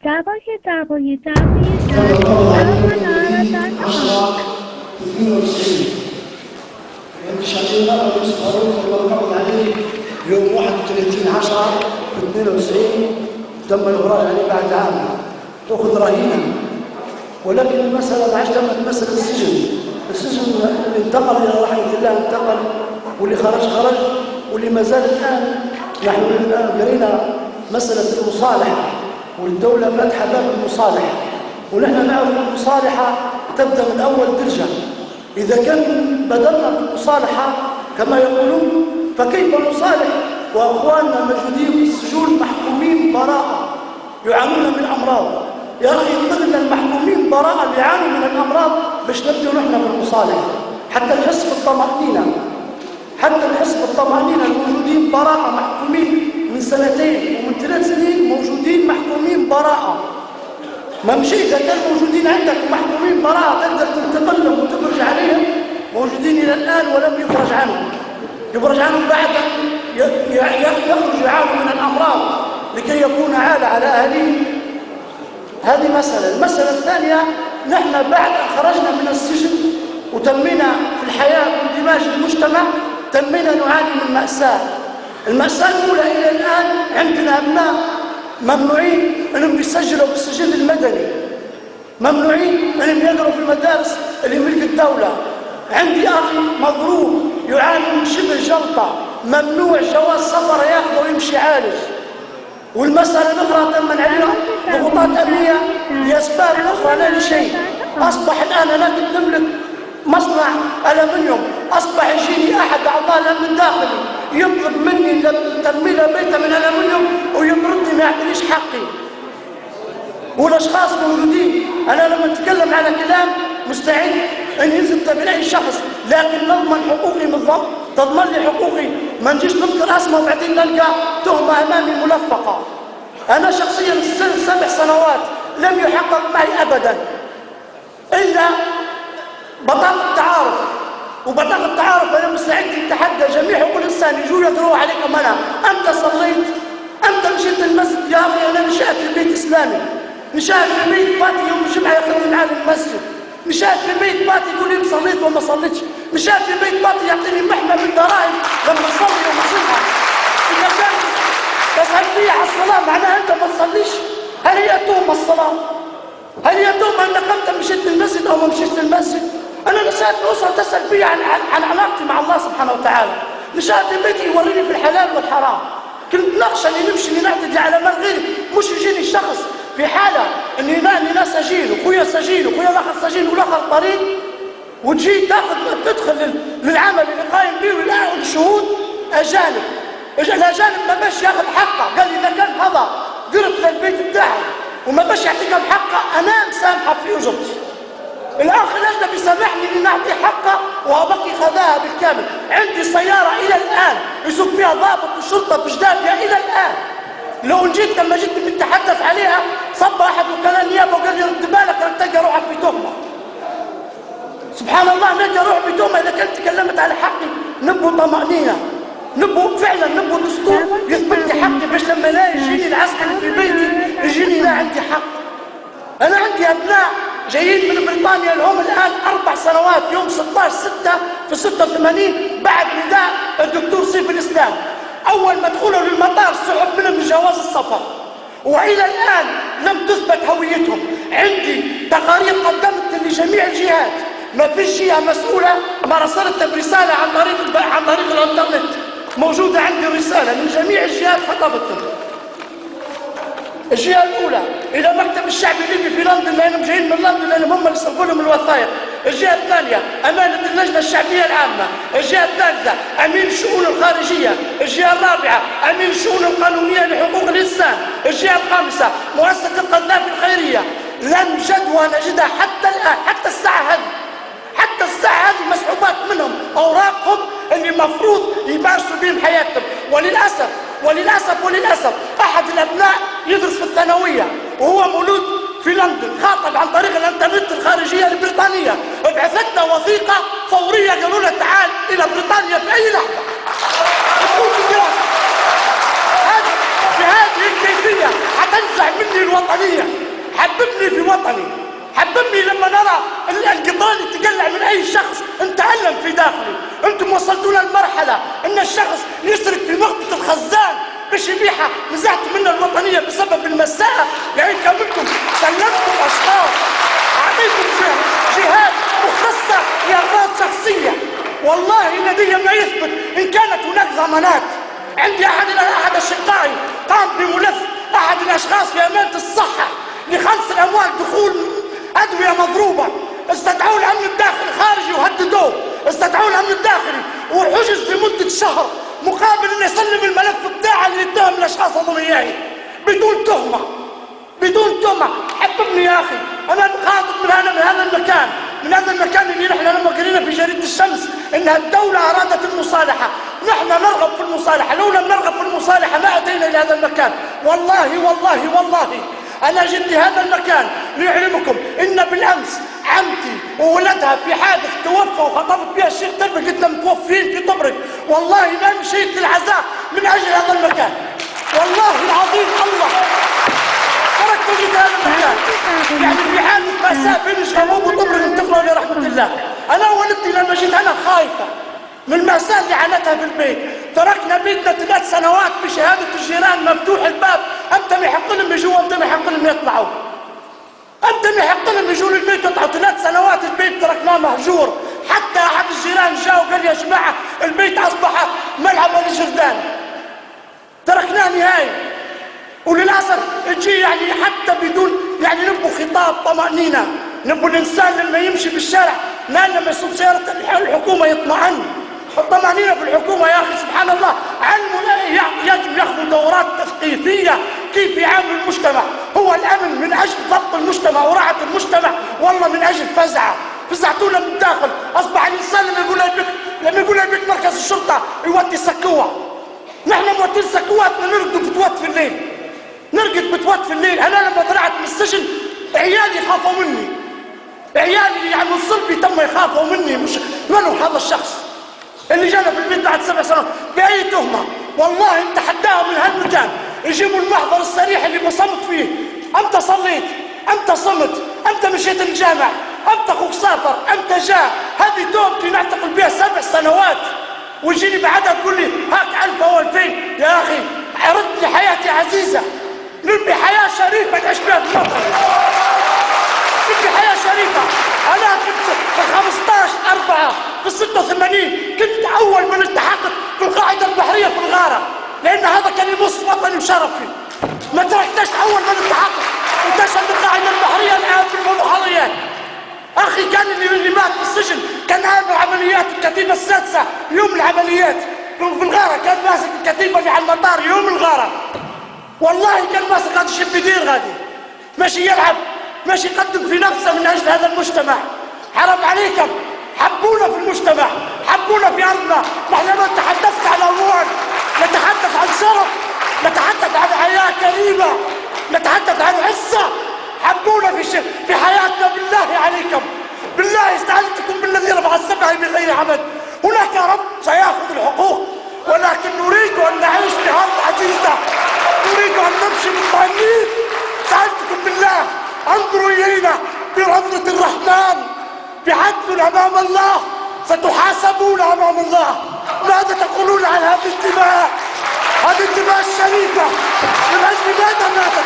شهرنا المسخرون الموقع عليه يوم 31/10/92 تم الإغراء عليه بعد عام أخذ رهينة. ولكن المسألة ما عادش تمت مسألة السجن انتقل إلى رحمة الله، انتقل، واللي خرج واللي ما زال الآن. نحن قرينا مسألة المصالحة والدولة فاتحة باب المصالحة، ونحن نعرف المصالحة تبدأ من أول درجة. إذا كان بدأنا بالمصالحة كما يقولون فكيف نصالح وأخواننا موجودين في السجون محكومين براءة يعانون من أمراض؟ يا أخي قلنا المحكومين براءة يعانوا من الأمراض باش نبدأ نحن بالمصالحة حتى نحس بالطمأنينة، الموجودين براءة محكومين من 2 ومن 3 سنين موجودين محكومين براءة. ما مشي إذا كان موجودين عندك محكومين براءة تقدر تنتقل لهم وتخرج عليهم، موجودين إلى الآن ولم يخرج عنهم بعد يخرج يعانوا من الأمراض لكي يكون عالة على أهلهم. هذه مسألة. المسألة الثانية، نحن بعد أن خرجنا من السجن وتمينا في الحياة واندماج المجتمع تمينا نعاني من مأساة. المأساة الأولى إلى الآن عندنا أبناء ممنوعين أنهم يسجلوا بالسجل المدني، ممنوعين أنهم يقروا في المدارس اللي ملك الدولة. عندي أخي مضروب يعاني من شبه جلطة، ممنوع جواز سفر ياخذه ويمشي عالج. والمسألة الأخرى تمن علينا ضغوطات أمنية لأسباب أخرى لا لشيء. أصبح الآن أنا كنت نملك مصنع ألمنيوم، أصبح يجيني أحد أعضاء الأمن الداخلي يطلب مني تمويل بيته من ألمنيوم ويطردني ما يعطينيش حقي. والأشخاص موجودين، أنا لما أتكلم على كلام مستعد أن يلتزم أي شخص، لكن نضمن حقوقي بالضبط، تضمن لي حقوقي، ما نجيش نذكر اسمه وبعدين نلقى تهمة أمامي ملفقة. أنا شخصيا 7 سنوات لم يحقق معي أبدا إلا بطاقة تعارف، وبطاقة التعارف أنا مستعد أتحدى جميع حقوق الإنسان يجوا يقروا عليك أمانة. أنت صليت، أنت مشيت المسجد. يا أخي أنا نشأت في بيت إسلامي، نشأت في بيت باتي يوم الجمعة ياخذني معاه للمسجد، نشأت في بيت باتي يقول لي صليت وما صليتش، نشأت في بيت باتي يعطيني محنة من دراهم لما نصلي يوم الجمعة. إذا كان تسأل فيا على الصلاة معناها أنت ما تصليش؟ هل هي تهمة الصلاة؟ هل هي تهمة أنك أنت مشيت للمسجد أو ما مشيت للمسجد؟ أنا نشأت في أسرة تسأل فيا عن علاقتي مع الله سبحانه وتعالى، نشأت في بيتي يوريني في الحلال والحرام، كنت نخشى إني نمشي نعتدي على مال غيري، مش يجيني شخص في حالة إني أنا سجين وخويا سجين وخويا الآخر سجين والآخر طريق، وتجي تدخل للعمل اللي قايم به والشهود أجانب. الأجانب ما باش ياخذ حقه، قال لي إذا كان هذا قرب للبيت بتاعي وما باش يعطيك بحقه أنا مسامحه في أجرتي. الأخ الأجنبي سامحني إني نعطيه حقه وأبقي خذاها بالكامل. عندي سيارة إلى الآن يسوق فيها ضابط الشرطة بجدادها إلى الآن. لو جيت لما جيت نتحدث عليها صب أحد وكان النيابة وقال لي رد بالك أن تلقى روحك بتهمة. سبحان الله، نلقى روح بتهمة. إذا كنت تكلمت على حقي نبغوا طمأنينة، نبغوا فعلا نبغوا دستور يثبت لي حقي، باش لما لا يجيني العسكري في بيتي يجيني لا عندي حق. أنا عندي أبناء جايين من بريطانيا لهم الآن 4 سنوات، يوم 16/6 في 86 بعد نداء الدكتور سيف الإسلام. أول ما دخلوا للمطار سحب منهم جواز السفر، وإلى الآن لم تثبت هويتهم. عندي تقارير قدمت لجميع الجهات، ما فيش جهة مسؤولة ما رسلت برسالة عن طريق الإنترنت. موجودة عندي رسالة من جميع الجهات خطبتهم. الجهة الأولى إلى مكتب الشعب الليبي في لندن لأنهم جايين من لندن لأنهم هم اللي سرقوا لهم الوثائق. الجهة الثانية أمانة اللجنة الشعبية العامة. الجهة الثالثة أمين الشؤون الخارجية. الجهة الرابعة أمين الشؤون القانونية لحقوق الإنسان. الجهة الخامسة مؤسسة القذافي الخيرية. لم جدوى نجدها حتى الآن، حتى الساعة هذه مسحوبات منهم أوراقهم اللي مفروض يمارسوا بهم حياتهم. وللأسف أحد الأبناء يدرس في الثانوية وهو مولود في لندن، خاطب عن طريق الانترنت الخارجية البريطانية، ابعثتنا وثيقة فورية قالوا له تعال إلى بريطانيا في أي لحظة. بهذه الكيفية حتنزع مني الوطنية. حببني في وطني، حببني لما نرى القطران يتقلع من اي شخص انت علم في داخلي. انتم وصلتونا لمرحله ان الشخص يسرق في مخبط الخزان باش يبيعها، نزعت منه الوطنيه بسبب المساءه، يعني كملتم سلمتم اشخاص، اعطيتم جهات مختصه لاغراض شخصيه. والله لدي ما يثبت ان كانت هناك ضمانات. عندي احد اشقائي قام بملف احد الاشخاص في امانه الصحه لخلص الاموال دخول ادويه مضروبه، استدعوا الامن الداخلي خارجي وهددوه، استدعوا الامن الداخلي وحجز لمده شهر مقابل انه يسلم الملف بتاعه اللي يتهم الاشخاص هذول اياه بدون تهمه، بدون تهمه. حببني يا اخي، انا خاطب من هذا المكان اللي نحن لما قرينا في جريده الشمس انها الدوله ارادت المصالحه، نحن نرغب في المصالحه، لو لم نرغب في المصالحه ما اتينا الى هذا المكان. والله والله والله انا جيت لهذا المكان ليعلمكم ان بالامس عمتي وولدها في حادث توفى وخطبت بها الشيخ طبرق، قلت لهم متوفين في طبرق، والله ما مشيت للعزاء من اجل هذا المكان، والله العظيم الله تركت جيت هذا المكان. يعني في حادث مأساة بين شباب وطبرق انتقلوا الى رحمه الله. انا ولدتي لما جيت انا خايفه من المأساة اللي عانتها في البيت، تركنا بيتنا 3 سنوات بشهادة الجيران مفتوح الباب، أنت ما يحق لهم يجوا، أنت ما يحق لهم يطلعوا، أنت ما يحق لهم يجوا للبيت يطلعوا. 3 سنوات البيت تركناه مهجور، حتى أحد الجيران جاء وقال يا جماعة البيت أصبح ملعبا للجردان، تركناه نهائي. وللأسف تجي يعني حتى بدون يعني نبغوا خطاب طمأنينة، نبغوا الإنسان لما يمشي بالشارع ما لما يصوب سيارة الحكومة يطمئن. الطمأنينة في الحكومة يا أخي سبحان الله، يجب ياخذوا دورات تثقيفية كيف يعاملوا المجتمع. هو الأمن من أجل ضبط المجتمع وراعة المجتمع، والله من أجل فزعتونا من الداخل. أصبح الإنسان لما يقول لك مركز الشرطة يودي سكوة، نحن موتين سكواتنا نرقد بتوت في الليل، نرقد بتوت في الليل. أنا لما طلعت من السجن عيالي خافوا مني، عيالي يعني من صلبي تم يخافوا مني. مش منو هذا الشخص اللي جانا في البيت بعد 7 سنوات بأي تهمة؟ والله نتحداهم من هالمكان يجيبوا المحضر الصريح اللي بصمت فيه، أنت صليت، أنت صمت، أنت مشيت الجامع، أنت أخوك سافر، أنت جاء. هذه توبتي نعتقل بها 7 سنوات، ويجيني بعدها تقول لي هاك 1000 أو 2000. يا أخي عرضت لي حياتي عزيزة، نبي حياة شريفة نعيش بها في الوطن، نبي حياة شريفة. أنا كنت في 15/4 في 86 كنت أول من التحقت في القاعدة البحرية في الغارة، لأن هذا كان يمص وطني وشرفي. ما تركتش أول من التحقت وتشهد القاعدة البحرية الآن في المظاهرات. أخي كان اللي مات في السجن كان عامل عمليات الكتيبة السادسة يوم العمليات في الغارة، كان ماسك الكتيبة اللي على المطار يوم الغارة. والله كان ماسك هذا الشيء بدير غادي ماشي يلعب، ماشي يقدم في نفسه من أجل هذا المجتمع. حرام عليكم، حبونا في المجتمع، حبونا في أرضنا. نحن ما نتحدث عن أموال، نتحدث عن شرف، نتحدث عن حياة كريمة، نتحدث عن عزة. حبونا في حياتنا. بالله عليكم، بالله استعذتكم بالذي رفع السماء بغير عمد. هناك رب سيأخذ الحقوق، ولكن نريد أن نعيش بهذه العزيزة، نريد أن نمشي مطمئنين. سألتكم بالله انظروا إلينا بنظرة الرحمن، بعدل أمام الله، ستحاسبون أمام الله. ماذا تقولون عن هذه الدماء؟ هذه الدماء الشريفة من أجل ماذا ماتت؟